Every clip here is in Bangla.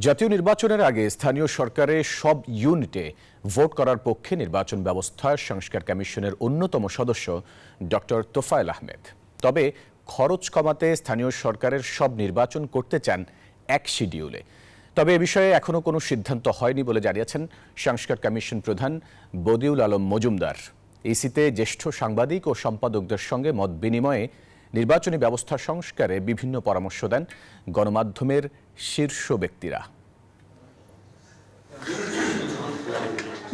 জাতীয় নির্বাচনের আগে স্থানীয় সরকারের সব ইউনিটে ভোট করার পক্ষে নির্বাচন ব্যবস্থা সংস্কার কমিশনের অন্যতম সদস্য ডক্টর তোফায়েল আহমেদ। তবে খরচ কমাতে স্থানীয় সরকারের সব নির্বাচন করতে চান এক শিডিউলে। তবে এ বিষয়ে এখনো কোনো সিদ্ধান্ত হয়নি বলে জানিয়েছেন সংস্কার কমিশন প্রধান বদিউল আলম মজুমদার। ইসিতে জ্যেষ্ঠ সাংবাদিক ও সম্পাদকদের সঙ্গে মত বিনিময়ে নির্বাচনী ব্যবস্থা সংস্কারে বিভিন্ন পরামর্শ দেন গণমাধ্যমের শীর্ষ ব্যক্তিরা।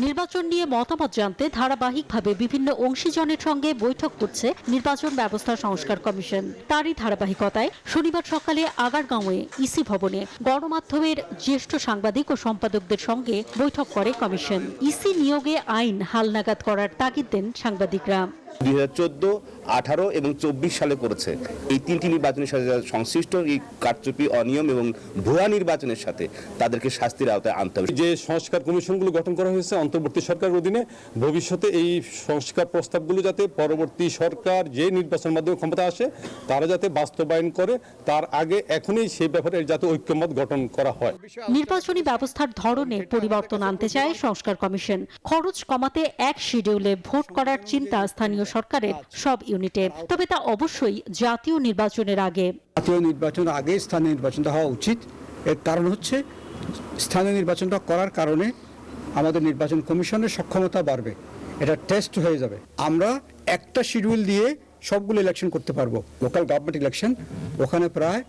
নির্বাচন নিয়ে মতামত জানতে ধারাবাহিকভাবে বিভিন্ন অংশীজনের সঙ্গে বৈঠক করছে নির্বাচন ব্যবস্থা সংস্কার কমিশন। তারই ধারাবাহিকতায় শনিবার সকালে আগারগাঁওয়ে ইসি ভবনে গণমাধ্যমের জ্যেষ্ঠ সাংবাদিক ও সম্পাদকদের সঙ্গে বৈঠক করে কমিশন। ইসি নিয়োগে আইন হালনাগাদ করার তাগিদ দেন সাংবাদিকরা। 2014, 18 এবং 24 সালে করেছে এই তিনটি নির্বাচনের সাথে সংশ্লিষ্ট এই কারচুপি, অনিয়ম এবং ভুয়া নির্বাচনের সাথে তাদেরকে শাস্তির আওতায় আনতে হবে। যে সংস্কার কমিশনগুলো গঠন করা হয়েছে অন্তর্বর্তী সরকারের অধীনে, ভবিষ্যতে এই সংস্কার প্রস্তাবগুলো যাতে পরবর্তী সরকার যে নির্বাচনের মাধ্যমে ক্ষমতা আসে তারা যাতে বাস্তবায়ন করে, তার আগে এখনই সেই ব্যাপারে যাতে ঐক্যমত গঠন করা হয়। নির্বাচনী ব্যবস্থার ধরনে পরিবর্তন আনতে চায় সংস্কার কমিশন। খরচ কমাতে এক শিডিউলে ভোট করার চিন্তা স্থানীয় সরকারের সব ইউনিটে, তবে তা অবশ্যই জাতীয় নির্বাচনের আগে। জাতীয় নির্বাচনের আগে স্থানীয় নির্বাচনটা হওয়া উচিত। এর কারণ হচ্ছে স্থানীয় নির্বাচনটা করার কারণে আমাদের নির্বাচন কমিশনের সক্ষমতা বাড়বে, এটা টেস্ট হয়ে যাবে। আমরা একটা শিডিউল দিয়ে সবগুলো ইলেকশন করতে পারবো। লোকাল গভর্নমেন্ট ইলেকশন, ওখানে প্রায়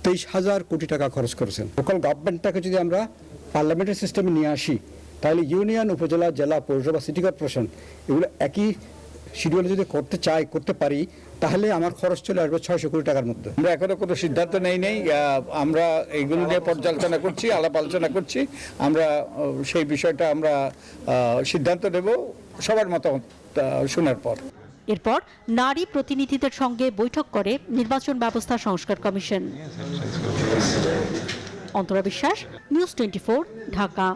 23,000 কোটি টাকা খরচ করেছেন। লোকাল গভর্নমেন্টটাকে যদি আমরা পার্লামেন্টের সিস্টেমে নিয়ে আসি, তাহলে ইউনিয়ন, উপজেলা, জেলা, পৌরসভা, সিটি কর্পোরেশন এগুলো একই শিডিউলে যদি করতে পারি, তাহলে আমার খরচ চলে আসবে 600 কোটি টাকার মধ্যে। আমরা এখনো কোনো সিদ্ধান্ত নেই। আমরা এইগুলো নিয়ে পর্যালোচনা করছি, আলাপ আলোচনা করছি। আমরা সেই বিষয়টা আমরা সিদ্ধান্ত নেব সবার মতামত শোনার পর। এরপর নারী প্রতিনিধিদের সঙ্গে বৈঠক করে নির্বাচন ব্যবস্থা সংস্কার কমিশন। অন্তরা বিশ্বাস, নিউজ 24, ঢাকা।